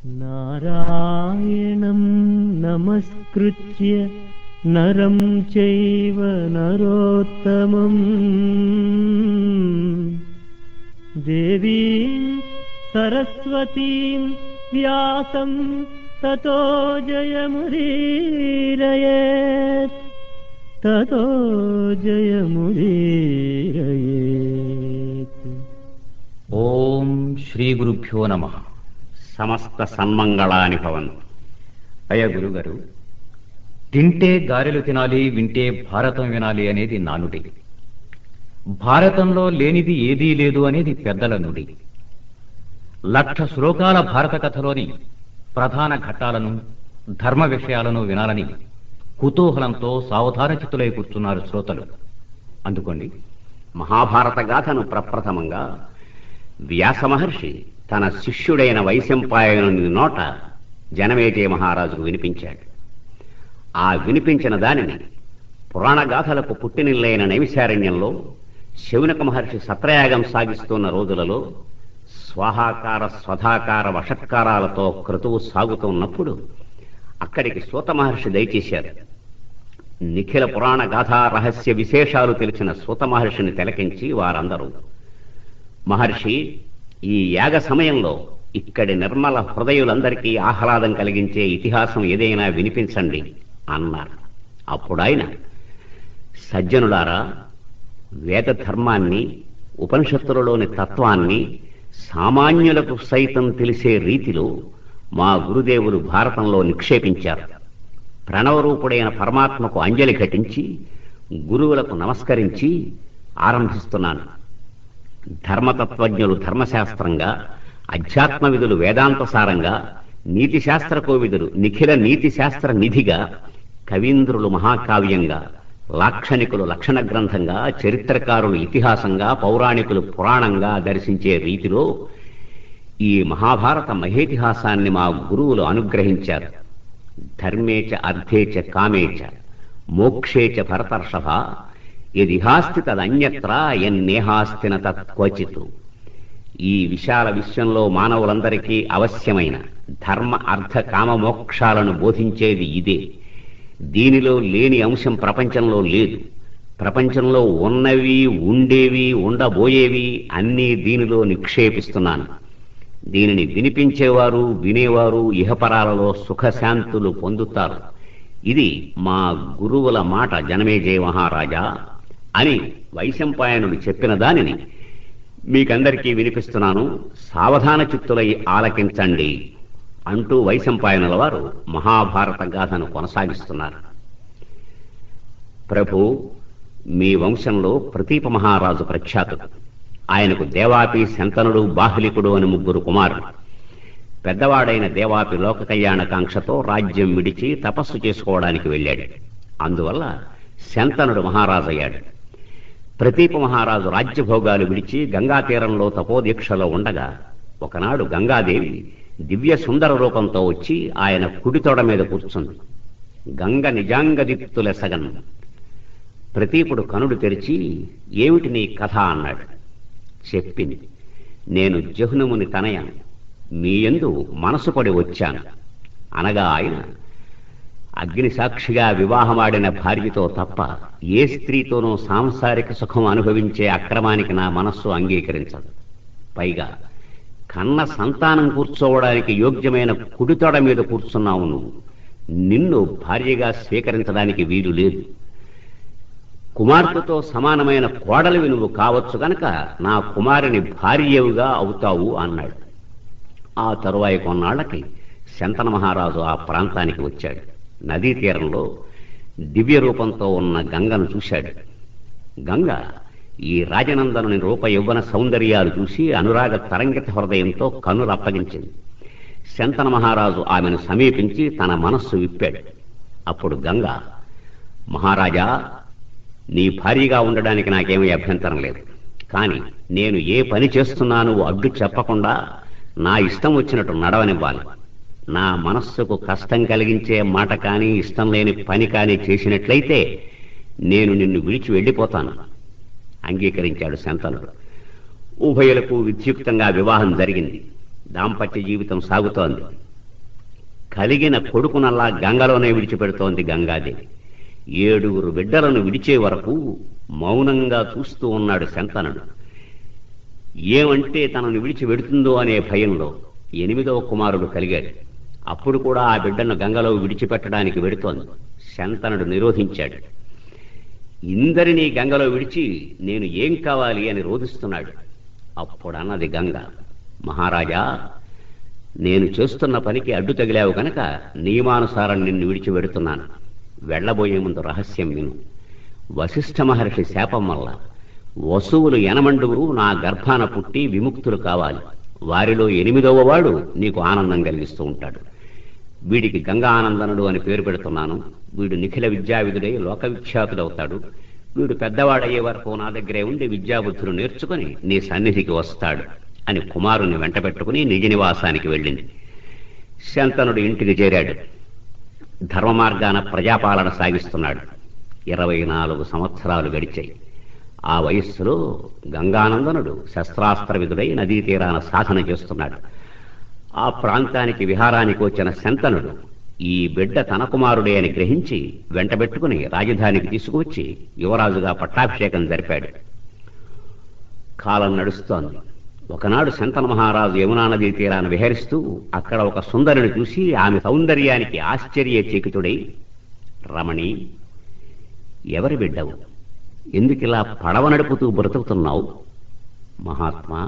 నారాయణం నమస్కృత్య నరం చైవ నరోత్తమం దేవీం సరస్వతీం వ్యాసం తతో జయముదీరయేత్ తతో జయముదీరయేత్. ఓం శ్రీ గురుభ్యో నమః. సమస్త సన్మంగళాని భవంతు. అయ్య గురుగారు, తింటే గారెలు తినాలి, వింటే భారతం వినాలి అనేది నానుడి. భారతంలో లేనిది ఏదీ లేదు అనేది పెద్దల నుడి. 1,00,000 శ్లోకాల భారత కథలోని ప్రధాన ఘట్టాలను, ధర్మ విషయాలను వినాలని కుతూహలంతో సావధాన చిత్తులై కూర్చున్నారు శ్రోతలు. అందుకోండి. మహాభారత గాథను ప్రప్రథమంగా వ్యాస మహర్షి తన శిష్యుడైన వైశంపాయనుని నోట జనమేజయ మహారాజుకు వినిపించాడు. ఆ వినిపించిన దానిని పురాణగాథలకు పుట్టినిల్లైన నైమిశారణ్యంలో శౌనక మహర్షి సత్రయాగం సాగిస్తున్న రోజులలో స్వాహాకార స్వధాకార వషట్కారాలతో క్రతువు సాగుతున్నప్పుడు అక్కడికి సూత మహర్షి దయచేశారు. నిఖిల పురాణ గాథా రహస్య విశేషాలు తెలిసిన సూత మహర్షిని తిలకించి వారందరూ, మహర్షి, ఈ యాగ సమయంలో ఇక్కడి నిర్మల హృదయులందరికీ ఆహ్లాదం కలిగించే ఇతిహాసం ఏదైనా వినిపించండి అన్నారు. అప్పుడాయన, సజ్జనులారా, వేద ధర్మాన్ని, ఉపనిషత్తులలోని తత్వాన్ని సామాన్యులకు సైతం తెలిసే రీతిలో మా గురుదేవులు భారతంలో నిక్షేపించారు. ప్రణవరూపుడైన పరమాత్మకు అంజలి ఘటించి గురువులకు నమస్కరించి ఆరంభిస్తున్నాను. ధర్మతత్వజ్ఞులు ధర్మశాస్త్రంగా, అధ్యాత్మ విధులు వేదాంతసారంగా, నీతిశాస్త్ర కోవిదులు నిఖిల నీతిశాస్త్ర నిధిగా, కవీంద్రులు మహాకావ్యంగా, లాక్షణికులు లక్షణ గ్రంథంగా, చరిత్రకారులు ఇతిహాసంగా, పౌరాణికులు పురాణంగా దర్శించే రీతిలో ఈ మహాభారత మహేతిహాసాన్ని మా గురువులు అనుగ్రహించారు. ధర్మేచ అర్థేచ కామేచ మోక్షేచ భరతర్షభ యదిహాస్తి తదన్యత్ర యన్నేహాస్తిన తత్క్వచిత్. ఈ విశాల విశ్వంలో మానవులందరికీ అవశ్యమైన ధర్మ అర్థ కామ మోక్షాలను బోధించేది ఇదే. దీనిలో లేని అంశం ప్రపంచంలో లేదు. ప్రపంచంలో ఉన్నవి, ఉండేవి, ఉండబోయేవి అన్నీ దీనిలో నిక్షేపిస్తున్నాను. దీనిని వినిపించేవారు, వినేవారు ఇహపరాలలో సుఖశాంతులు పొందుతారు. ఇది మా గురువుల మాట జనమేజయ మహారాజా అని వైశంపాయనుడు చెప్పిన దానిని మీకందరికీ వినిపిస్తున్నాను. సావధాన చిత్తులై ఆలకించండి అంటూ వైశంపాయనుల వారు మహాభారత గాథను కొనసాగిస్తున్నారు. ప్రభు, మీ వంశంలో ప్రతీప మహారాజు ప్రఖ్యాతుడు. ఆయనకు దేవాపి, శంతనుడు, బాహ్లికుడు అని 3 కుమారులు. పెద్దవాడైన దేవాపి లోక కళ్యాణకాంక్షతో రాజ్యం విడిచి తపస్సు చేసుకోవడానికి వెళ్ళాడు. అందువల్ల శంతనుడు మహారాజయ్యాడు. ప్రతీప మహారాజు రాజ్యభోగాలు విడిచి గంగా తీరంలో తపోదీక్షలో ఉండగా ఒకనాడు గంగాదేవి దివ్య సుందర రూపంతో వచ్చి ఆయన కుడితొడ మీద కూర్చుంది. గంగ నిజాంగదిప్తులెసగన్. ప్రతీపుడు కనుడు తెరిచి, ఏమిటి నీ కథ అన్నాడు. చెప్పింది, నేను జహ్నుముని తనయాను, మీ యందు మనసు పడి వచ్చాను అనగా ఆయన, అగ్ని సాక్షిగా వివాహమాడిన భార్యతో తప్ప ఏ స్త్రీతోనూ సాంసారిక సుఖం అనుభవించే అక్రమానికి నా మనస్సు అంగీకరించదు. పైగా కన్న సంతానం కూర్చోవడానికి యోగ్యమైన కుడితొడ మీద కూర్చున్నావు నువ్వు. నిన్ను భార్యగా స్వీకరించడానికి వీలు లేదు. కుమార్తెతో సమానమైన కోడలివి నువ్వు కావచ్చు గనక నా కుమారుని భార్యవుగా అవుతావు అన్నాడు. ఆ తరువాయి కొన్నాళ్లకి శంతన మహారాజు ఆ ప్రాంతానికి వచ్చాడు. నదీ తీరంలో దివ్య రూపంతో ఉన్న గంగను చూశాడు. గంగ ఈ రాజనందనుని రూప యౌవన సౌందర్యాలు చూసి అనురాగ తరంగిత హృదయంతో కన్నులప్పగించింది. శంతన మహారాజు ఆమెను సమీపించి తన మనస్సు విప్పాడు. అప్పుడు గంగ, మహారాజా, నీ భార్యగా ఉండడానికి నాకేమీ అభ్యంతరం లేదు. కానీ నేను ఏ పని చేస్తున్నాను అడ్డు చెప్పకుండా నా ఇష్టం వచ్చినట్టు నడవనివ్వాలి. నా మనస్సుకు కష్టం కలిగించే మాట కానీ, ఇష్టం లేని పని కానీ చేసినట్లయితే నేను నిన్ను విడిచి వెళ్ళిపోతాను అంగీకరించాడు శంతనుడు. ఉభయులకు విద్యుక్తంగా వివాహం జరిగింది. దాంపత్య జీవితం సాగుతోంది. కలిగిన కొడుకునల్లా గంగలోనే విడిచిపెడుతోంది గంగాదేవి. 7 బిడ్డలను విడిచే వరకు మౌనంగా చూస్తూ ఉన్నాడు శంతనుడు. ఏమంటే తనను విడిచి వెడుతుందో అనే భయంలో 8వ కుమారుడు కలిగాడు. అప్పుడు కూడా ఆ బిడ్డను గంగలో విడిచిపెట్టడానికి వెడుతోంది. శంతనుడు నిరోధించాడు. ఇందరినీ గంగలో విడిచి నేను ఏం కావాలి అని రోధిస్తున్నాడు. అప్పుడన్నది గంగ, మహారాజా, నేను చేస్తున్న పనికి అడ్డు తగిలావు కనుక నియమానుసారం నిన్ను విడిచి వెడుతున్నాను. వెళ్లబోయే ముందు రహస్యం విను. వశిష్ఠ మహర్షి శాపం వల్ల వసువులు 8 నా గర్భాన పుట్టి విముక్తులు కావాలి. వారిలో 8వ వాడు నీకు ఆనందం కలిగిస్తూ ఉంటాడు. వీడికి గంగా ఆనందనుడు అని పేరు పెడుతున్నాను. వీడు నిఖిల విద్యావిధుడై లోకవిఖ్యాతుడవుతాడు. వీడు పెద్దవాడయ్యే వరకు నా దగ్గరే ఉండి విద్యాబుద్ధులు నేర్చుకుని నీ సన్నిధికి వస్తాడు అని కుమారుని వెంట పెట్టుకుని నిజ నివాసానికి వెళ్ళింది. శంతనుడు ఇంటికి చేరాడు. ధర్మ మార్గాన ప్రజాపాలన సాగిస్తున్నాడు. 24 సంవత్సరాలు గడిచాయి. ఆ వయస్సులో గంగానందనుడు శస్త్రాస్త్ర విధుడై నదీ తీరాన సాధన చేస్తున్నాడు. ఆ ప్రాంతానికి విహారానికి వచ్చిన శంతనుడు ఈ బిడ్డ తన కుమారుడే అని గ్రహించి వెంటబెట్టుకుని రాజధానికి తీసుకువచ్చి యువరాజుగా పట్టాభిషేకం జరిపాడు. కాలం నడుస్తోంది. ఒకనాడు శంతన మహారాజు యమునా నదీ తీరాన విహరిస్తూ అక్కడ ఒక సుందరిని చూసి ఆమె సౌందర్యానికి ఆశ్చర్యచకితుడై, రమణి, ఎవరి బిడ్డవు? ఎందుకిలా పడవ నడుపుతూ బ్రతుకుతున్నావు? మహాత్మా,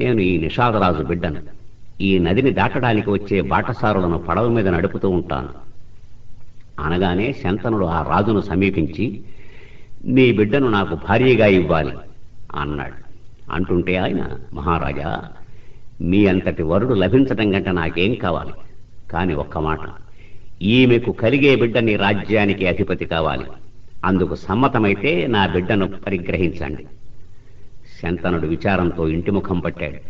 నేను ఈ నిషాదరాజు బిడ్డను. ఈ నదిని దాటడానికి వచ్చే బాటసారులను పడవ మీద నడుపుతూ ఉంటాను అనగానే శంతనుడు ఆ రాజును సమీపించి, నీ బిడ్డను నాకు భార్యగా ఇవ్వాలి అన్నాడు. అంటుంటే ఆయన, మహారాజా, మీ అంతటి వరుడు లభించటం కంటే నాకేం కావాలి? కాని ఒక్క మాట, ఈమెకు కలిగే బిడ్డ నీ రాజ్యానికి అధిపతి కావాలి. అందుకు సమ్మతమైతే నా బిడ్డను పరిగ్రహించండి. శంతనుడు విచారంతో ఇంటిముఖం పట్టాడు.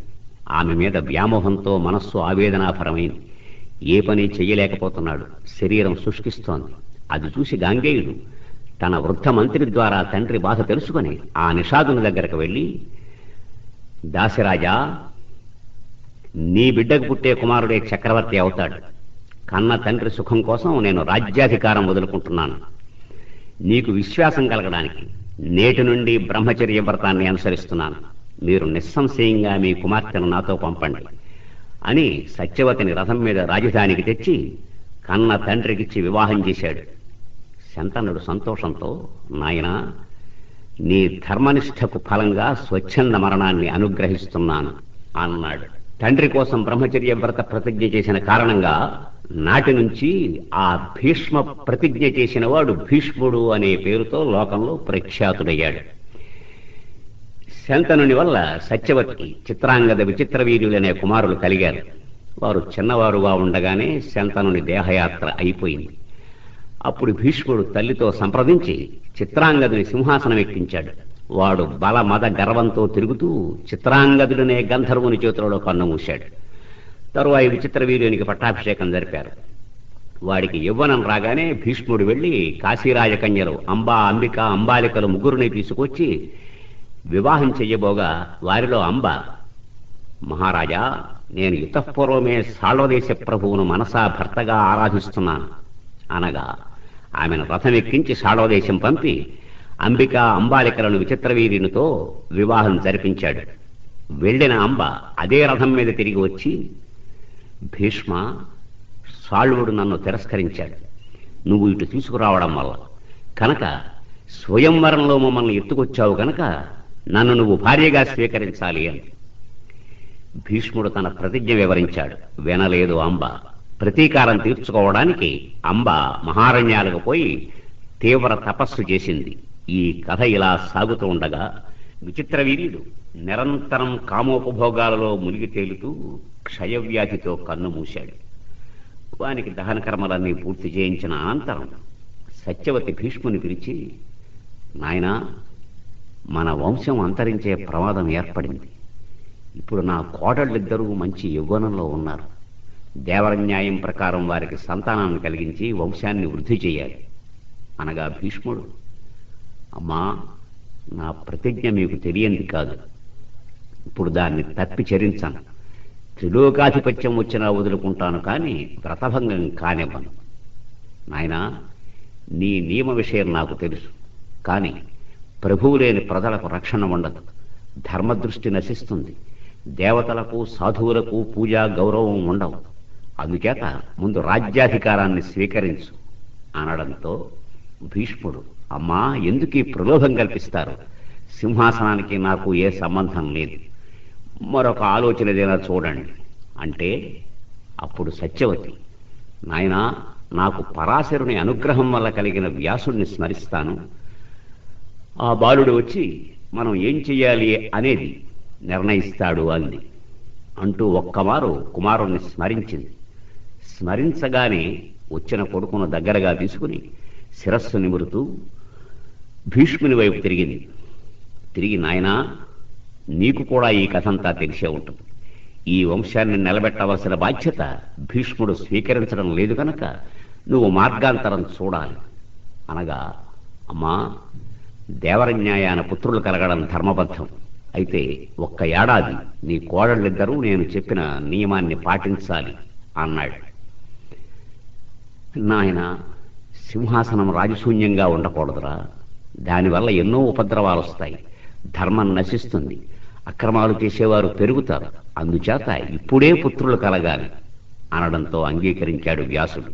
ఆమె మీద వ్యామోహంతో మనస్సు ఆవేదనాపరమైంది. ఏ పని చెయ్యలేకపోతున్నాడు. శరీరం శుష్కిస్తోంది. అది చూసి గాంగేయుడు తన వృద్ధ మంత్రి ద్వారా తండ్రి బాధ తెలుసుకుని ఆ నిషాదుని దగ్గరకు వెళ్ళి, దాసిరాజా, నీ బిడ్డకు పుట్టే కుమారుడే చక్రవర్తి అవుతాడు. కన్న తండ్రి సుఖం కోసం నేను రాజ్యాధికారం వదులుకుంటున్నాను. నీకు విశ్వాసం కలగడానికి నేటి నుండి బ్రహ్మచర్య వ్రతాన్ని అనుసరిస్తున్నాను. మీరు నిస్సంశయంగా మీ కుమార్తెను నాతో పంపండి అని సత్యవతిని రథం మీద రాజధానికి తెచ్చి కన్న తండ్రికిచ్చి వివాహం చేశాడు. శంతనుడు సంతోషంతో, నాయనా, నీ ధర్మనిష్టకు ఫలంగా స్వచ్ఛంద మరణాన్ని అనుగ్రహిస్తున్నాను అన్నాడు. తండ్రి కోసం బ్రహ్మచర్య వ్రత ప్రతిజ్ఞ చేసిన కారణంగా నాటి నుంచి ఆ భీష్మ ప్రతిజ్ఞ చేసిన వాడు భీష్ముడు అనే పేరుతో లోకంలో ప్రఖ్యాతుడయ్యాడు. శంతనుని వల్ల సత్యవతికి చిత్రాంగద విచిత్ర వీర్యులనే కుమారులు కలిగారు. వారు చిన్నవారుగా ఉండగానే శంతనుని దేహయాత్ర అయిపోయింది. అప్పుడు భీష్ముడు తల్లితో సంప్రదించి చిత్రాంగదుని సింహాసనం ఎక్కించాడు. వాడు బల మద గర్వంతో తిరుగుతూ చిత్రాంగదుడనే గంధర్వుని చేతులలో కన్నుమూశాడు. తరువాయి విచిత్ర వీర్యునికి పట్టాభిషేకం జరిపారు. వాడికి యవ్వనం రాగానే భీష్ముడు వెళ్లి కాశీరాజకన్యలు అంబా, అంబిక, అంబాలికలు 3 తీసుకొచ్చి వివాహం చెయ్యబోగా వారిలో అంబ, మహారాజా, నేను యుతపూర్వమే సాళ్వదేశ ప్రభువును మనసా భర్తగా ఆరాధిస్తున్నాను అనగా ఆమెను రథమెక్కించి సాళ్వదేశం పంపి అంబిక, అంబాలికలను విచిత్రవీర్యునితో వివాహం జరిపించాడు. వెళ్లిన అంబ అదే రథం మీద తిరిగి వచ్చి, భీష్మ, సాళ్వుడు నన్ను తిరస్కరించాడు. నువ్వు ఇటు తీసుకురావడం వల్ల కనుక స్వయంవరంలో మమ్మల్ని ఎత్తుకొచ్చావు కనుక నన్ను నువ్వు భార్యగా స్వీకరించాలి అని భీష్ముడు తన ప్రతిజ్ఞ వివరించాడు. వినలేదు అంబ. ప్రతీకారం తీర్చుకోవడానికి అంబ మహారణ్యాలకు పోయి తీవ్ర తపస్సు చేసింది. ఈ కథ ఇలా సాగుతూ ఉండగా విచిత్రవీర్యుడు నిరంతరం కామోపభోగాలలో మునిగి తేలుతూ క్షయవ్యాధితో కన్నుమూశాడు. వానికి దహన కర్మలన్నీ పూర్తి చేయించిన అనంతరం సత్యవతి భీష్ముని పిలిచి, నాయనా, మన వంశం అంతరించే ప్రమాదం ఏర్పడింది. ఇప్పుడు నా కోడళ్ళిద్దరూ మంచి యవ్వనంలో ఉన్నారు. దేవర న్యాయం ప్రకారం వారికి సంతానాన్ని కలిగించి వంశాన్ని వృద్ధి చేయాలి అనగా భీష్ముడు, అమ్మా, నా ప్రతిజ్ఞ మీకు తెలియంది కాదు. ఇప్పుడు దాన్ని తప్పి చరించాను. త్రిలోకాధిపత్యం వచ్చినా వదులుకుంటాను కానీ వ్రతభంగం కానివ్వను. నాయనా, నీ నియమ విషయం నాకు తెలుసు. కానీ ప్రభువు లేని ప్రజలకు రక్షణ ఉండదు, ధర్మదృష్టి నశిస్తుంది, దేవతలకు సాధువులకు పూజా గౌరవం ఉండవు. అందుచేత ముందు రాజ్యాధికారాన్ని స్వీకరించు అనడంతో భీష్ముడు, అమ్మా, ఎందుకు ఈ ప్రలోభం కల్పిస్తారు? సింహాసనానికి నాకు ఏ సంబంధం లేదు, మరొక ఆలోచన ఏదైనా చూడండి అంటే అప్పుడు సత్యవతి, నాయనా, నాకు పరాశరుని అనుగ్రహం వల్ల కలిగిన వ్యాసుడిని స్మరిస్తాను. ఆ బాలుడు వచ్చి మనం ఏం చెయ్యాలి అనేది నిర్ణయిస్తాడు అంది. అంటూ ఒక్కమారు కుమారుణ్ణి స్మరించింది. స్మరించగానే వచ్చిన కొడుకును దగ్గరగా తీసుకుని శిరస్సు నిమురుతూ భీష్ముని వైపు తిరిగింది. తిరిగి, నాయనా, నీకు కూడా ఈ కథంతా తెలిసే ఉంటుంది. ఈ వంశాన్ని నిలబెట్టవలసిన బాధ్యత భీష్ముడు స్వీకరించడం లేదు కనుక నువ్వు మార్గాంతరం చూడాలి అనగా, అమ్మా, దేవరన్యాయాన పుత్రులు కలగడం ధర్మబద్ధం. అయితే ఒక్క ఏడాది నీ కోడళ్ళిద్దరూ నేను చెప్పిన నియమాన్ని పాటించాలి అన్నాడు. నాయన, సింహాసనం రాజశూన్యంగా ఉండకూడదురా. దానివల్ల ఎన్నో ఉపద్రవాలు వస్తాయి, ధర్మం నశిస్తుంది, అక్రమాలు చేసేవారు పెరుగుతారు. అందుచేత ఇప్పుడే పుత్రులు కలగాలి అనడంతో అంగీకరించాడు వ్యాసుడు.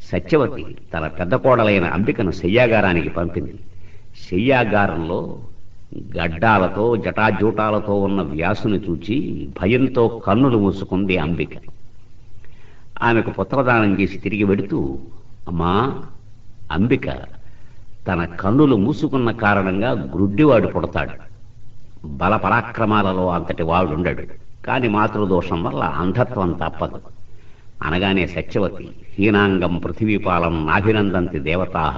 సత్యవతి తన పెద్ద కోడలైన అంబికను శయ్యాగారానికి పంపింది. శయ్యాగారంలో గడ్డాలతో జటాజూటాలతో ఉన్న వ్యాసుని చూచి భయంతో కన్నులు మూసుకుంది అంబిక. ఆమెకు పుత్రదానం చేసి తిరిగి వెడుతూ, అమ్మా, అంబిక తన కన్నులు మూసుకున్న కారణంగా గ్రుడ్డివాడు పుడతాడు. బల పరాక్రమాలలో అంతటి వాడుండడు, కాని మాతృదోషం వల్ల అంధత్వం తప్పదు అనగానే సత్యవతి, హీనాంగం పృథివీపాలం నాభినందంతి దేవతాహ,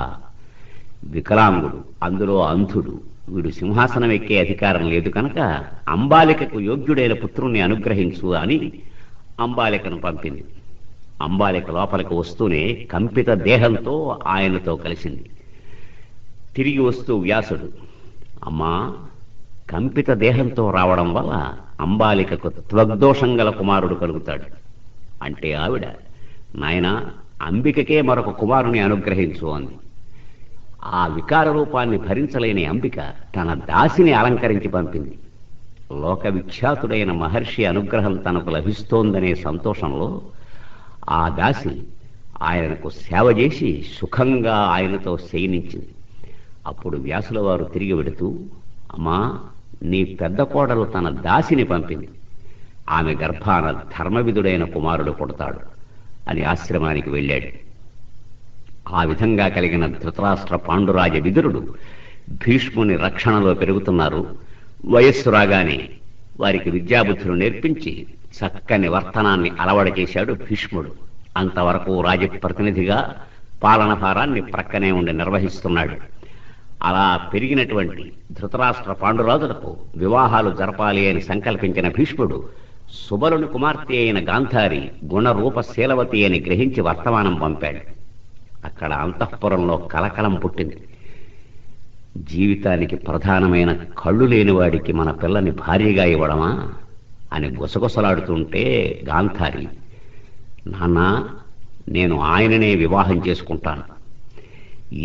వికలాంగుడు, అందులో అంధుడు, వీడు సింహాసనం ఎక్కే అధికారం లేదు కనుక అంబాలికకు యోగ్యుడైన పుత్రుణ్ణి అనుగ్రహించు అని అంబాలికను పంపింది. అంబాలిక లోపలికి వస్తూనే కంపిత దేహంతో ఆయనతో కలిసింది. తిరిగి వస్తూ వ్యాసుడు, అమ్మా, కంపిత దేహంతో రావడం వల్ల అంబాలికకు త్వగ్దోషం గల కుమారుడు కలుగుతాడు అంటే ఆవిడ, నాయనా, అంబికకే మరొక కుమారుని అనుగ్రహించు అంది. ఆ వికార రూపాన్ని భరించలేని అంబిక తన దాసిని అలంకరించి పంపింది. లోక విఖ్యాతుడైన మహర్షి అనుగ్రహం తనకు లభిస్తోందనే సంతోషంలో ఆ దాసి ఆయనకు సేవ చేసి సుఖంగా ఆయనతో శయనించింది. అప్పుడు వ్యాసుల వారు తిరిగి వెడుతూ, అమ్మా, నీ పెద్ద కోడలు తన దాసిని పంపింది, ఆమె గర్భాన ధర్మవిధుడైన కుమారుడు పుడతాడు అని ఆశ్రమానికి వెళ్ళాడు. ఆ విధంగా కలిగిన ధృతరాష్ట్ర పాండురాజ విదురుడు భీష్ముని రక్షణలో పెరుగుతున్నారు. వయస్సు రాగానే వారికి విద్యాబుద్ధులు నేర్పించి చక్కని వర్తనాన్ని అలవడ చేశాడు భీష్ముడు. అంతవరకు రాజప్రతినిధిగా పాలన భారాన్ని ప్రక్కనే ఉండి నిర్వహిస్తున్నాడు. అలా పెరిగినటువంటి ధృతరాష్ట్ర పాండురాజులకు వివాహాలు జరపాలి అని సంకల్పించిన భీష్ముడు సుబలుని కుమార్తె అయిన గాంధారి గుణరూప శీలవతి అని గ్రహించి వర్తమానం పంపాడు. అక్కడ అంతఃపురంలో కలకలం పుట్టింది. జీవితానికి ప్రధానమైన కళ్ళు లేనివాడికి మన పిల్లని భార్యగా ఇవ్వడమా అని గుసగుసలాడుతుంటే గాంధారి, నాన్న, నేను ఆయననే వివాహం చేసుకుంటాను.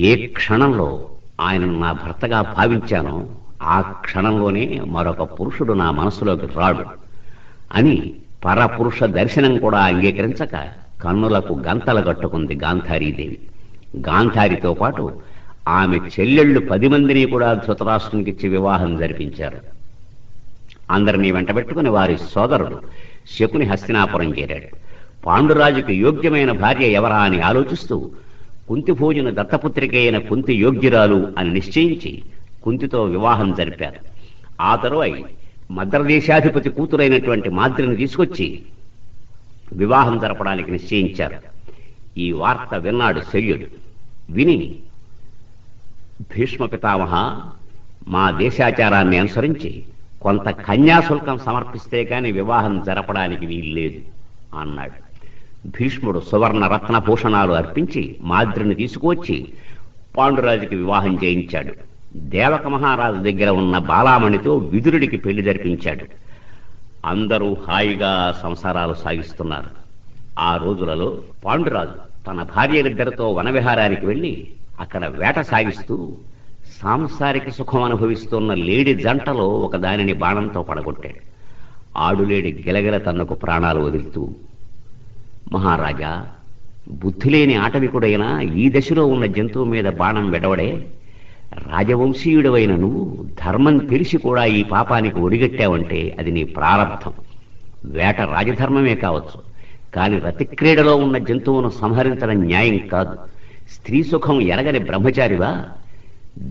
ఏ క్షణంలో ఆయనను నా భర్తగా భావించానో ఆ క్షణంలోనే మరొక పురుషుడు నా మనసులోకి రాడు అని పరపురుష దర్శనం కూడా అంగీకరించక కన్నులకు గంతలు కట్టుకుంది గాంధారీదేవి. గాంధారితో పాటు ఆమె చెల్లెళ్ళు 10 మందిని కూడా ధృతరాష్ట్రునికిచ్చి వివాహం జరిపించారు. అందరినీ వెంటబెట్టుకుని వారి సోదరుడు శకుని హస్తినాపురం చేరాడు. పాండురాజుకు యోగ్యమైన భార్య ఎవరా అని ఆలోచిస్తూ కుంతిభోజుని దత్తపుత్రిక అయిన కుంతి యోగ్యురాలు అని నిశ్చయించి కుంతితో వివాహం జరిపారు. ఆ తరువాయి మద్రదేశాధిపతి కూతురైనటువంటి మాద్రిని తీసుకొచ్చి వివాహం జరపడానికి నిశ్చయించారు. ఈ వార్త విన్నాడు శల్యుడు. విని, భీష్మ పితామహ, మా దేశాచారాన్ని అనుసరించి కొంత కన్యాశుల్కం సమర్పిస్తే కాని వివాహం జరపడానికి వీల్లేదు అన్నాడు. భీష్ముడు సువర్ణ రత్నభూషణాలు అర్పించి మాద్రిని తీసుకువచ్చి పాండురాజుకి వివాహం చేయించాడు. దేవక మహారాజు దగ్గర ఉన్న బాలామణితో విదురుడికి పెళ్లి జరిపించాడు. అందరూ హాయిగా సంసారాలు సాగిస్తున్నారు. ఆ రోజులలో పాండురాజు తన భార్యలిద్దరితో వనవిహారానికి వెళ్లి అక్కడ వేట సాగిస్తూ సాంసారిక సుఖం అనుభవిస్తున్న లేడి జంటలో ఒక దానిని బాణంతో పడగొట్టాడు. ఆడులేడి గిలగిల తన్నుకు ప్రాణాలు వదులుతూ, మహారాజా, బుద్ధిలేని ఆటవికుడైన ఈ దశలో ఉన్న జంతువు మీద బాణం వెడవడే, రాజవంశీయుడవైన నువ్వు ధర్మం తెలిసి కూడా ఈ పాపానికి ఒడిగట్టావంటే అది నీ ప్రారంధం. వేట రాజధర్మమే కావచ్చు, కాని రతిక్రీడలో ఉన్న జంతువును సంహరించడం న్యాయం కాదు. స్త్రీ సుఖం ఎరగని బ్రహ్మచారివా?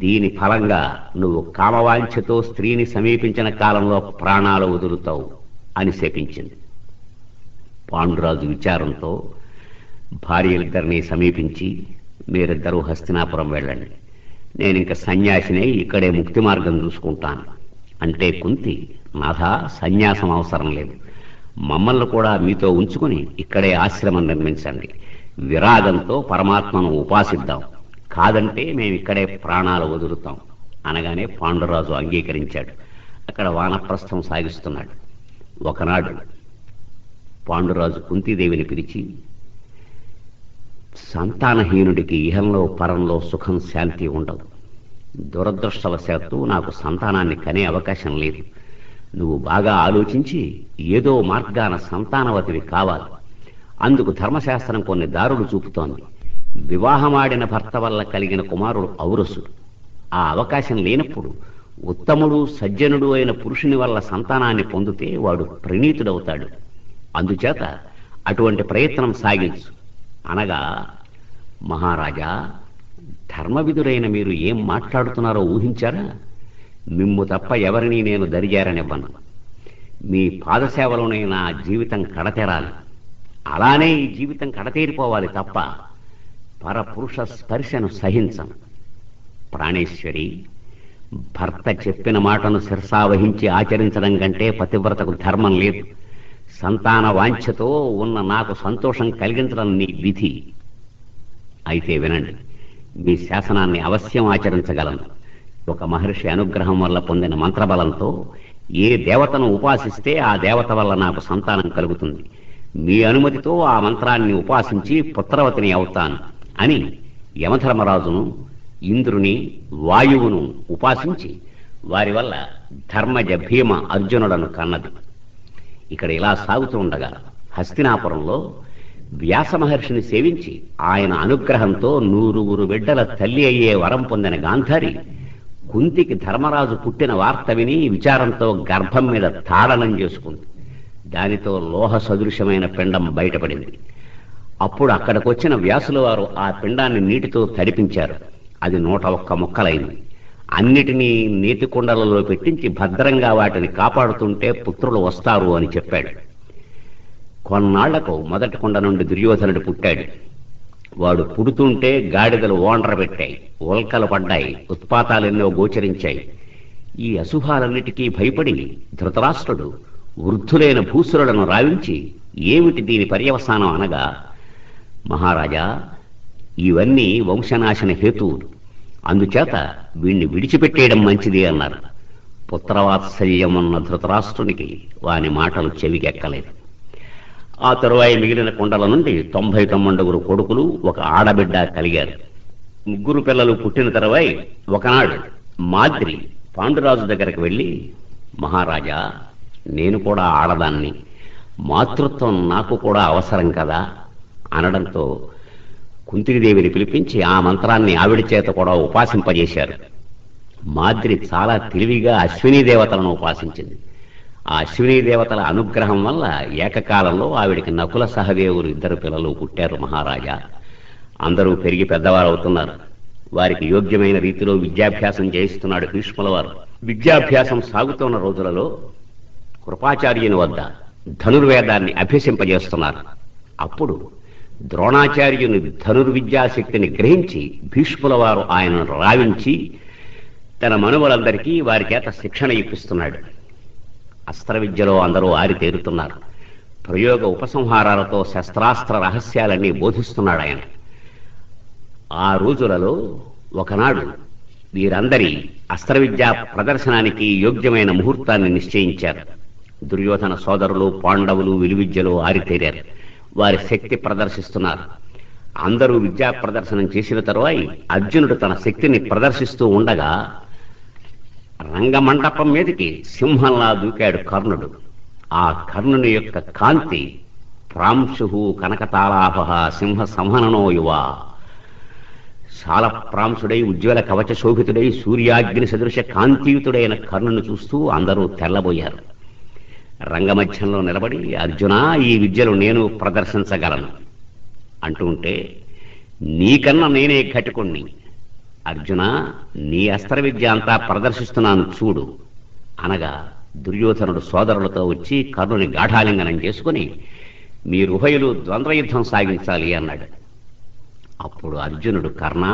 దీని ఫలంగా నువ్వు కామవాంఛతో స్త్రీని సమీపించిన కాలంలో ప్రాణాలు వదులుతావు అని శపించింది. పాండురాజు విచారంతో భార్యలిద్దరినీ సమీపించి, మీరిద్దరూ హస్తినాపురం వెళ్ళండి, నేనింక సన్యాసినే, ఇక్కడే ముక్తి మార్గం చూసుకుంటాను అంటే కుంతి, నాథా, సన్యాసం అవసరం లేదు, మమ్మల్ని కూడా మీతో ఉంచుకుని ఇక్కడే ఆశ్రమం నిర్మించండి, విరాగంతో పరమాత్మను ఉపాసిద్దాం, కాదంటే మేమిక్కడే ప్రాణాలు వదులుతాం అనగానే పాండురాజు అంగీకరించాడు. అక్కడ వానప్రస్థం సాగిస్తున్నాడు. ఒకనాడు పాండురాజు కుంతీదేవిని పిలిచి, సంతానహీనుడికి ఇహంలో పరంలో సుఖం శాంతి ఉండదు. దురదృష్టవశాత్తు నాకు సంతానాన్ని కనే అవకాశం లేదు. నువ్వు బాగా ఆలోచించి ఏదో మార్గాన సంతానవతివి కావాలి. అందుకు ధర్మశాస్త్రం కొన్ని దారులు చూపుతోంది. వివాహమాడిన భర్త వల్ల కలిగిన కుమారుడు ఔరసుడు. ఆ అవకాశం లేనప్పుడు ఉత్తముడు సజ్జనుడు అయిన పురుషుని వల్ల సంతానాన్ని పొందితే వాడు ప్రణీతుడవుతాడు. అందుచేత అటువంటి ప్రయత్నం సాగించు అనగా, మహారాజా, ధర్మవిధుడైన మీరు ఏం మాట్లాడుతున్నారో ఊహించారా? మిమ్ము తప్ప ఎవరినీ నేను దరిజారనివ్వను. మీ పాదసేవలోనే నా జీవితం కడతెరాలి. అలానే ఈ జీవితం కడతేరిపోవాలి తప్ప పరపురుష స్పర్శను సహించను. ప్రాణేశ్వరి, భర్త చెప్పిన మాటను శిరసావహించి ఆచరించడం కంటే పతివ్రతకు ధర్మం లేదు. సంతాన వాంఛతో ఉన్న నాకు సంతోషం కలిగించడం నీ విధి. అయితే వినండి, మీ శాసనాన్ని అవశ్యం ఆచరించగలను. ఒక మహర్షి అనుగ్రహం వల్ల పొందిన మంత్రబలంతో ఏ దేవతను ఉపాసిస్తే ఆ దేవత వల్ల నాకు సంతానం కలుగుతుంది. మీ అనుమతితో ఆ మంత్రాన్ని ఉపాసించి పుత్రవతిని అవుతాను అని యమధర్మరాజును, ఇంద్రుని, వాయువును ఉపాసించి వారి వల్ల ధర్మజ, భీమ, అర్జునులను కన్నది. ఇక్కడ ఇలా సాగుతూ ఉండగా హస్తినాపురంలో వ్యాస మహర్షిని సేవించి ఆయన అనుగ్రహంతో 100 బిడ్డల తల్లి అయ్యే వరం పొందిన గాంధారి కుంతికి ధర్మరాజు పుట్టిన వార్త విని విచారంతో గర్భం మీద తాడనం చేసుకుంది. దానితో లోహ సదృశమైన పిండం బయటపడింది. అప్పుడు అక్కడికొచ్చిన వ్యాసుల వారు ఆ పిండాన్ని నీటితో తడిపించారు. అది 101 ముక్కలైంది. అన్నిటినీ నీటి కుండలలో పెట్టించి భద్రంగా వాటిని కాపాడుతుంటే పుత్రులు వస్తారు అని చెప్పాడు. కొన్నాళ్లకు మొదటి కుండ నుండి దుర్యోధనుడు పుట్టాడు. వాడు పుడుతుంటే గాడిదలు ఓండ్ర పెట్టాయి, ఉల్కలు పడ్డాయి, ఉత్పాతాలెన్నో గోచరించాయి. ఈ అశుభాలన్నిటికీ భయపడి ధృతరాష్ట్రుడు వృద్ధులైన భూసురులను రావించి, ఏమిటి దీని పర్యవసానం అనగా, మహారాజా, ఇవన్నీ వంశనాశన హేతువులు, అందుచేత వీణ్ణి విడిచిపెట్టేయడం మంచిది అన్నారు. పుత్రవాత్సల్యం ఉన్న ధృతరాష్ట్రునికి వాని మాటలు చెవికెక్కలేదు. ఆ తరువాయి మిగిలిన కుండల నుండి 99 కొడుకులు, ఒక ఆడబిడ్డ కలిగారు. 3 పిల్లలు పుట్టిన తరువాయి ఒకనాడు మాద్రి పాండురాజు దగ్గరకు వెళ్ళి, మహారాజా, నేను కూడా ఆడదాన్ని, మాతృత్వం నాకు కూడా అవసరం కదా అనడంతో కుంతిదేవిని పిలిపించి ఆ మంత్రాన్ని ఆవిడ చేత కూడా ఉపాసింపజేశారు. మాద్రి చాలా తెలివిగా అశ్వినీ దేవతలను ఉపాసించింది. ఆ అశ్వినీ దేవతల అనుగ్రహం వల్ల ఏకకాలంలో ఆవిడికి నకుల సహదేవులు 2 పిల్లలు పుట్టారు. మహారాజా, అందరూ పెరిగి పెద్దవారవుతున్నారు. వారికి యోగ్యమైన రీతిలో విద్యాభ్యాసం చేయిస్తున్నాడు భీష్ముల వారు. విద్యాభ్యాసం సాగుతున్న రోజులలో కృపాచార్యుని వద్ద ధనుర్వేదాన్ని అభ్యసింపజేస్తున్నారు. అప్పుడు ద్రోణాచార్యుని ధనుర్విద్యాశక్తిని గ్రహించి భీష్ముల వారు ఆయనను రావించి తన మనుమలందరికీ వారి చేత శిక్షణ ఇప్పిస్తున్నాడు. అస్త్ర విద్యలో అందరూ ఆరితేరుతున్నారు. ప్రయోగ ఉపసంహారాలతో శస్త్రాస్త్ర రహస్యాలన్నీ బోధిస్తున్నాడు ఆయన. ఆ రోజులలో ఒకనాడు వీరందరి అస్త్ర విద్యా ప్రదర్శనానికి యోగ్యమైన ముహూర్తాన్ని నిశ్చయించారు. దుర్యోధన సోదరులు పాండవులు విలువిద్యలో ఆరితేరారు. వారి శక్తి ప్రదర్శిస్తున్నారు. అందరూ విద్యా ప్రదర్శనం చేసిన తరువాయి అర్జునుడు తన శక్తిని ప్రదర్శిస్తూ ఉండగా రంగమండపం మీదకి సింహంలా దూకాడు కర్ణుడు. ఆ కర్ణుని యొక్క కాంతి ప్రాంశు కనకతాలాభ సింహ సంహననో యువ. శాలప్రాంశుడై ఉజ్వల కవచ శోభితుడై సూర్యాగ్ని సదృశ కాంతియుతుడైన కర్ణుని చూస్తూ అందరూ తెల్లబోయారు. రంగమధ్యంలో నిలబడి అర్జునా, ఈ విద్యలు నేను ప్రదర్శించగలను అంటూ ఉంటే, నీకన్నా నేనే ఘటికుణ్ణి అర్జున, నీ అస్త్ర విద్య అంతా ప్రదర్శిస్తున్నాను చూడు అనగా దుర్యోధనుడు సోదరులతో వచ్చి కర్ణుని గాఢాలింగనం చేసుకుని మీరుభయులు ద్వంద్వయుద్ధం సాగించాలి అన్నాడు. అప్పుడు అర్జునుడు, కర్ణ,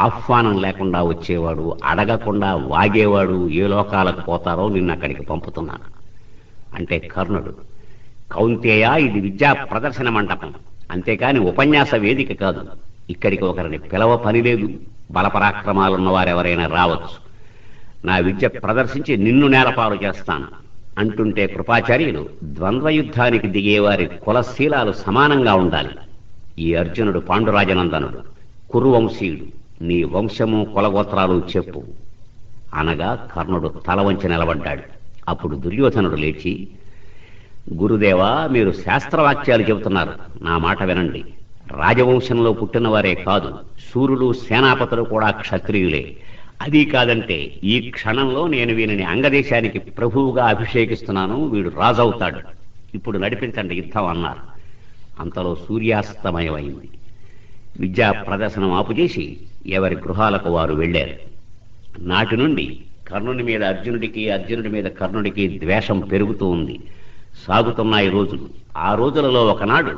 ఆహ్వానం లేకుండా వచ్చేవాడు, అడగకుండా వాగేవాడు ఏ లోకాలకు పోతారో నిన్ను అక్కడికి పంపుతున్నాను అంటే కర్ణుడు, కౌంతేయ, ఇది విద్యా ప్రదర్శన మంటపం, అంతేకాని ఉపన్యాస వేదిక కాదు. ఇక్కడికి ఒకరిని పిలవ పని లేదు. బలపరాక్రమాలున్న వారెవరైనా రావచ్చు. నా విద్య ప్రదర్శించి నిన్ను నేలపాలు చేస్తాను అంటుంటే కృపాచార్యులు, ద్వంద్వయుద్ధానికి దిగేవారి కులశీలాలు సమానంగా ఉండాలి. ఈ అర్జునుడు పాండురాజనందనుడు, కురువంశీయుడు, నీ వంశము కులగోత్రాలు చెప్పు అనగా కర్ణుడు తల వంచి నిలబడ్డాడు. అప్పుడు దుర్యోధనుడు లేచి, గురుదేవా, మీరు శాస్త్రవాక్యాలు చెబుతున్నారు, నా మాట వినండి. రాజవంశంలో పుట్టిన వారే కాదు, శూరులు సేనాపతులు కూడా క్షత్రియులే. అది కాదంటే ఈ క్షణంలో నేను వీనిని అంగదేశానికి ప్రభువుగా అభిషేకిస్తున్నాను, వీడు రాజవుతాడు. ఇప్పుడు నడిపించండి యుద్ధం అన్నారు. అంతలో సూర్యాస్తమయమైంది. విద్యా ప్రదర్శనం ఆపుచేసి ఎవరి గృహాలకు వారు వెళ్ళారు. నాటి నుండి కర్ణుని మీద అర్జునుడికి, అర్జునుడి మీద కర్ణుడికి ద్వేషం పెరుగుతూ ఉంది. సాగుతున్నాయి రోజులు. ఆ రోజులలో ఒకనాడు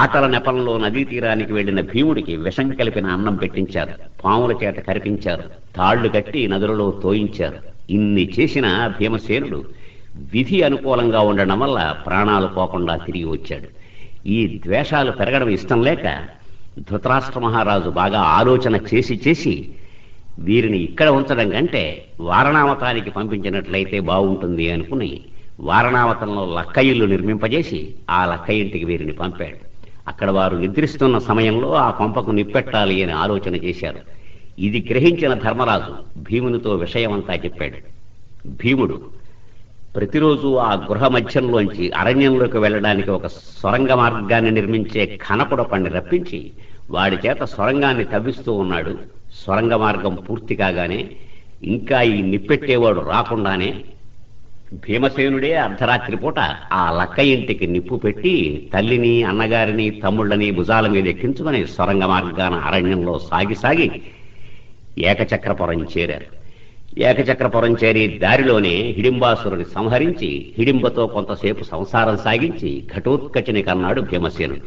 ఆటల నెపంలో నదీ తీరానికి వెళ్లిన భీముడికి విషం కలిపిన అన్నం పెట్టించారు, పాముల చేత కరిపించారు, తాళ్లు కట్టి నదులలో తోయించారు. ఇన్ని చేసిన భీమసేనుడు విధి అనుకూలంగా ఉండడం వల్ల ప్రాణాలు పోకుండా తిరిగి వచ్చాడు. ఈ ద్వేషాలు పెరగడం ఇష్టం లేక ధృతరాష్ట్ర మహారాజు బాగా ఆలోచన చేసి వీరిని ఇక్కడ ఉంచడం కంటే వారణావతానికి పంపించినట్లయితే బాగుంటుంది అనుకుని వారణావతంలో లక్క ఇల్లు నిర్మింపజేసి ఆ లక్క ఇంటికి వీరిని పంపాడు. అక్కడ వారు నిద్రిస్తున్న సమయంలో ఆ పంపకు నిప్పెట్టాలి అని ఆలోచన చేశారు. ఇది గ్రహించిన ధర్మరాజు భీమునితో విషయమంతా చెప్పాడు. భీముడు ప్రతిరోజు ఆ గృహ మధ్యంలోంచి అరణ్యంలోకి వెళ్ళడానికి ఒక సొరంగ మార్గాన్ని నిర్మించే ఖనపుడపండి రప్పించి వాడి చేత సొరంగాన్ని తవ్విస్తూ ఉన్నాడు. సొరంగ మార్గం పూర్తి కాగానే, ఇంకా ఈ నిప్పెట్టేవాడు రాకుండానే భీమసేనుడే అర్ధరాత్రి పూట ఆ లక్క ఇంటికి నిప్పు పెట్టి తల్లిని, అన్నగారిని, తమ్ముళ్ళని భుజాల మీద ఎక్కించుకుని సొరంగ మార్గాన అరణ్యంలో సాగి ఏకచక్రపురం చేరారు. ఏకచక్రపురం చేరి దారిలోనే హిడింబాసురుని సంహరించి హిడింబతో కొంతసేపు సంసారం సాగించి ఘటోత్కచుని కన్నాడు భీమసేనుడు.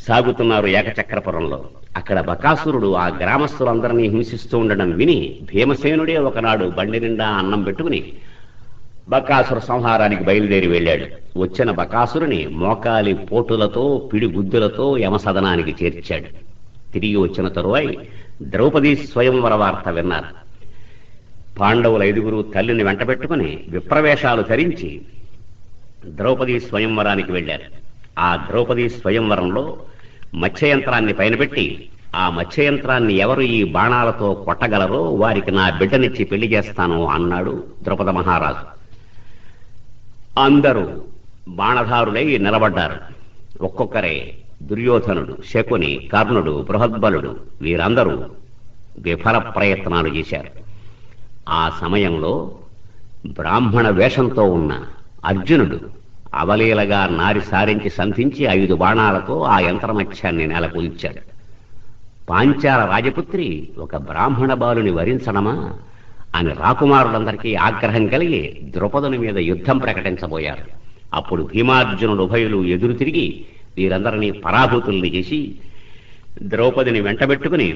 సాగుతున్నారు ఏకచక్రపురంలో. అక్కడ బకాసురుడు ఆ గ్రామస్తులందరినీ హింసిస్తూ ఉండడం విని భీమసేనుడే ఒకనాడు బండి నిండా అన్నం పెట్టుకుని బకాసుర సంహారానికి బయలుదేరి వెళ్ళాడు. వచ్చిన బకాసురుని మోకాలి పోటులతో పిడి గుద్దులతో యమసదనానికి చేర్చాడు. తిరిగి వచ్చిన తరువాయి ద్రౌపదీ స్వయంవర వార్త విన్నారు. పాండవుల 5గురు తల్లిని వెంటబెట్టుకుని విప్రవేశాలు ధరించి ద్రౌపదీ స్వయంవరానికి వెళ్ళారు. ఆ ద్రౌపదీ స్వయంవరంలో మత్స్యయంత్రాన్ని పైన పెట్టి, ఆ మత్స్యయంత్రాన్ని ఎవరు ఈ బాణాలతో కొట్టగలరో వారికి నా బిడ్డనిచ్చి పెళ్లి చేస్తాను అన్నాడు ద్రౌపద మహారాజు. అందరూ బాణధారులై నిలబడ్డారు. ఒక్కొక్కరే దుర్యోధనుడు, శకుని, కర్ణుడు, బృహద్బలుడు వీరందరూ విఫల ప్రయత్నాలు చేశారు. ఆ సమయంలో బ్రాహ్మణ వేషంతో ఉన్న అర్జునుడు అవలీలగా నారి సారించి సంధించి 5 బాణాలతో ఆ యంత్రమత్యాన్ని నెలకొల్చాడు. పాంచాల రాజపుత్రి ఒక బ్రాహ్మణ బాలుని వరించడమా అని రాకుమారులందరికీ ఆగ్రహం కలిగి ద్రుపదుని మీద యుద్ధం ప్రకటించబోయారు. అప్పుడు భీమార్జునుడు ఉభయులు ఎదురు తిరిగి వీరందరినీ పరాభూతుల్ని చేసి ద్రౌపదిని వెంటబెట్టుకుని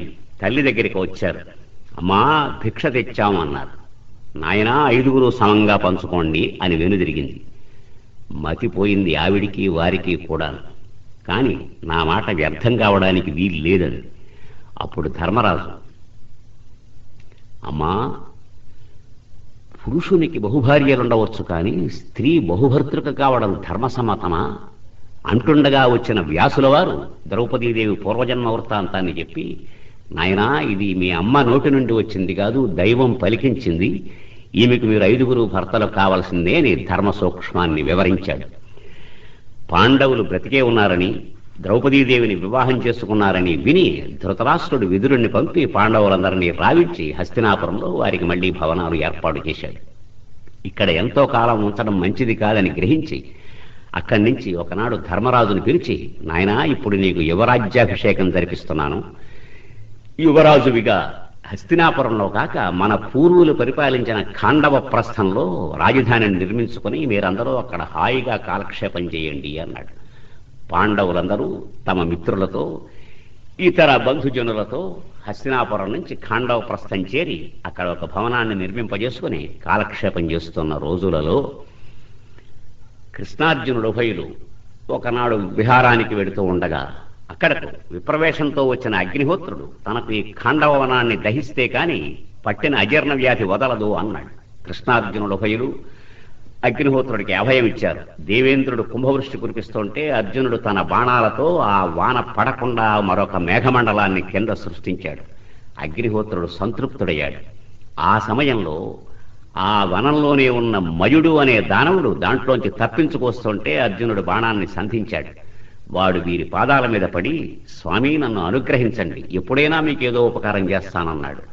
తల్లి దగ్గరికి వచ్చారు. అమ్మా, భిక్ష తెచ్చామన్నారు. నాయనా, 5గురు సమంగా పంచుకోండి అని వెనుదిరిగింది. మతిపోయింది ఆవిడికి వారికి కూడా. కాని నా మాట వ్యర్థం కావడానికి వీలు లేదని. అప్పుడు ధర్మరాజు, అమ్మా, పురుషునికి బహుభార్యలుండవచ్చు కానీ స్త్రీ బహుభర్తృక కావడం ధర్మసమ్మతమా అంటుండగా వచ్చిన వ్యాసుల వారు ద్రౌపదీదేవి పూర్వజన్మ వృత్తాంతాన్ని చెప్పి, నాయనా, ఇది మీ అమ్మ నోటి నుండి వచ్చింది కాదు, దైవం పలికించింది. ఈమెకు మీరు 5 భర్తలు కావలసిందే అని ధర్మ సూక్ష్మాన్ని వివరించాడు. పాండవులు బ్రతికే ఉన్నారని, ద్రౌపదీదేవిని వివాహం చేసుకున్నారని విని ధృతరాష్ట్రుడు విదురుణ్ణి పంపి పాండవులందరినీ రావించి హస్తినాపురంలో వారికి మళ్లీ భవనాలు ఏర్పాటు చేశాడు. ఇక్కడ ఎంతో కాలం ఉంచడం మంచిది కాదని గ్రహించి అక్కడి నుంచి ఒకనాడు ధర్మరాజును పిలిచి, నాయనా, ఇప్పుడు నీకు యువరాజ్యాభిషేకం జరిపిస్తున్నాను. యువరాజువిగా హస్తినాపురంలో కాక మన పూర్వులు పరిపాలించిన ఖాండవ ప్రస్థంలో రాజధానిని నిర్మించుకుని మీరందరూ అక్కడ హాయిగా కాలక్షేపం చేయండి అన్నాడు. పాండవులందరూ తమ మిత్రులతో ఇతర బంధుజనులతో హస్తినాపురం నుంచి ఖాండవ ప్రస్థం చేరి అక్కడ ఒక భవనాన్ని నిర్మింపజేసుకుని కాలక్షేపం చేస్తున్న రోజులలో కృష్ణార్జునుడు ఉభయులు ఒకనాడు విహారానికి వెడుతూ ఉండగా అక్కడకు విప్రవేశంతో వచ్చిన అగ్నిహోత్రుడు తనకు ఈ ఖాండవ వనాన్ని దహిస్తే కాని పట్టిన అజీర్ణ వ్యాధి వదలదు అన్నాడు. కృష్ణార్జునుడు ఉభయులు అగ్నిహోత్రుడికి అభయం ఇచ్చారు. దేవేంద్రుడు కుంభవృష్టి కురిపిస్తుంటే అర్జునుడు తన బాణాలతో ఆ వాన పడకుండా మరొక మేఘమండలాన్ని కింద సృష్టించాడు. అగ్నిహోత్రుడు సంతృప్తుడయ్యాడు. ఆ సమయంలో ఆ వనంలోనే ఉన్న మయుడు అనే దానవుడు దాంట్లోంచి తప్పించుకొస్తుంటే అర్జునుడు బాణాన్ని సంధించాడు. వాడు వీరి పాదాల మీద పడి, స్వామి, నన్ను అనుగ్రహించండి, ఎప్పుడైనా మీకేదో ఉపకారం చేస్తానన్నాడు.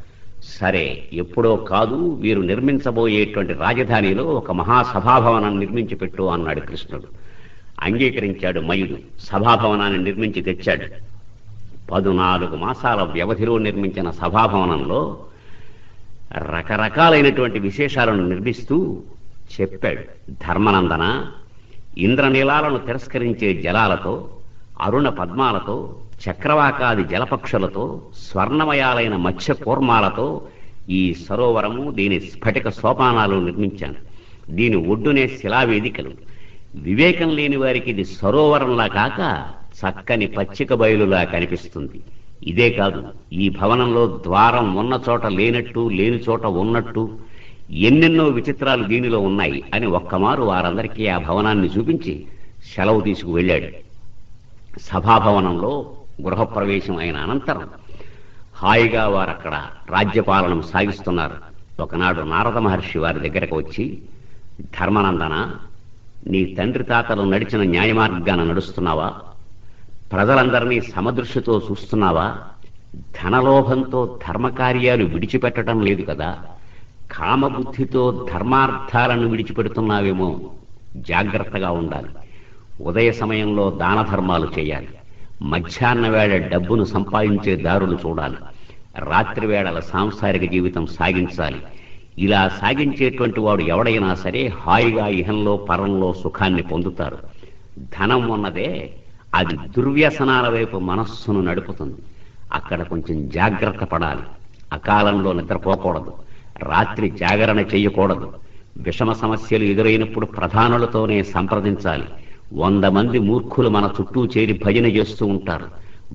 సరే, ఎప్పుడో కాదు, వీరు నిర్మించబోయేటువంటి రాజధానిలో ఒక మహాసభాభవనం నిర్మించి పెట్టు అన్నాడు కృష్ణుడు. అంగీకరించాడు మయుడు. సభాభవనాన్ని నిర్మించి తెచ్చాడు. 14 మాసాల వ్యవధిలో నిర్మించిన సభాభవనంలో రకరకాలైనటువంటి విశేషాలను నిర్మిస్తూ చెప్పాడు. ధర్మనందన, ఇంద్రనీలాలను తిరస్కరించే జలాలతో, అరుణ పద్మాలతో, చక్రవాకాది జలపక్షులతో, స్వర్ణమయాలైన మత్స్య కూర్మాలతో ఈ సరోవరము, దీని స్ఫటిక సోపానాలు నిర్మించాను. దీని ఒడ్డునే శిలావేదికలు. వివేకం లేని వారికి ఇది సరోవరంలా కాక చక్కని పచ్చిక బయలులా కనిపిస్తుంది. ఇదే కాదు, ఈ భవనంలో ద్వారం ఉన్న చోట లేనట్టు, లేని చోట ఉన్నట్టు ఎన్నెన్నో విచిత్రాలు దీనిలో ఉన్నాయి అని ఒక్కమారు వారందరికీ ఆ భవనాన్ని చూపించి సెలవు తీసుకు వెళ్ళాడు. సభాభవనంలో గృహప్రవేశం అయిన అనంతరం హాయిగా వారక్కడ రాజ్యపాలనం సాగిస్తున్నారు. ఒకనాడు నారద మహర్షి వారి దగ్గరకు వచ్చి, ధర్మనందన, నీ తండ్రి తాతలు నడిచిన న్యాయమార్గాన నడుస్తున్నావా? ప్రజలందరినీ సమదృష్టితో చూస్తున్నావా? ధనలోభంతో ధర్మకార్యాలు విడిచిపెట్టడం లేదు కదా? కామబుద్ధితో ధర్మార్థాలను విడిచిపెడుతున్నావేమో. జాగ్రత్తగా ఉండాలి. ఉదయ సమయంలో దాన ధర్మాలు చేయాలి. మధ్యాహ్న వేళ డబ్బును సంపాదించే దారులు చూడాలి. రాత్రి వేళల సాంసారిక జీవితం సాగించాలి. ఇలా సాగించేటువంటి వాడు ఎవడైనా సరే హాయిగా ఇహంలో పరంలో సుఖాన్ని పొందుతారు. ధనం ఉన్నదే అది దుర్వ్యసనాల వైపు మనస్సును నడుపుతుంది. అక్కడ కొంచెం జాగ్రత్త పడాలి. అకాలంలో నిద్రపోకూడదు. రాత్రి జాగరణ చెయ్యకూడదు. విషమ సమస్యలు ఎదురైనప్పుడు ప్రధానులతోనే సంప్రదించాలి. 100 మంది మూర్ఖులు మన చుట్టూ చేరి భజన చేస్తూ ఉంటారు.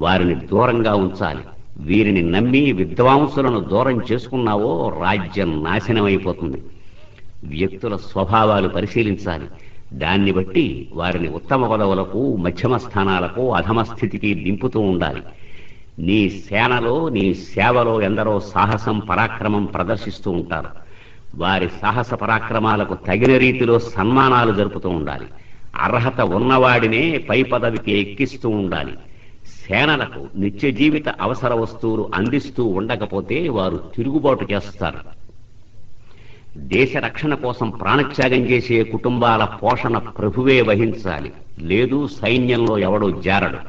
వారిని దూరంగా ఉంచాలి. వీరిని నమ్మి విద్వాంసులను దూరం చేసుకున్నావో రాజ్యం నాశనమైపోతుంది. వ్యక్తుల స్వభావాలు పరిశీలించాలి. దాన్ని బట్టి వారిని ఉత్తమ పదవులకు, మధ్యమ స్థానాలకు, అధమ స్థితికి దింపుతూ ఉండాలి. నీ సేనలో, నీ సేవలో ఎందరో సాహసం, పరాక్రమం ప్రదర్శిస్తూ ఉంటారు. వారి సాహస పరాక్రమాలకు తగిన రీతిలో సన్మానాలు జరుపుతూ ఉండాలి. అర్హత ఉన్నవాడినే పై పదవికి ఎక్కిస్తూ ఉండాలి. సేనలకు నిత్య జీవిత అవసర వస్తువులు అందిస్తూ ఉండకపోతే వారు తిరుగుబాటు చేస్తారు. దేశ రక్షణ కోసం ప్రాణత్యాగం చేసే కుటుంబాల పోషణ ప్రభువే వహించాలి. లేదు, సైన్యంలో ఎవడూ జారడు.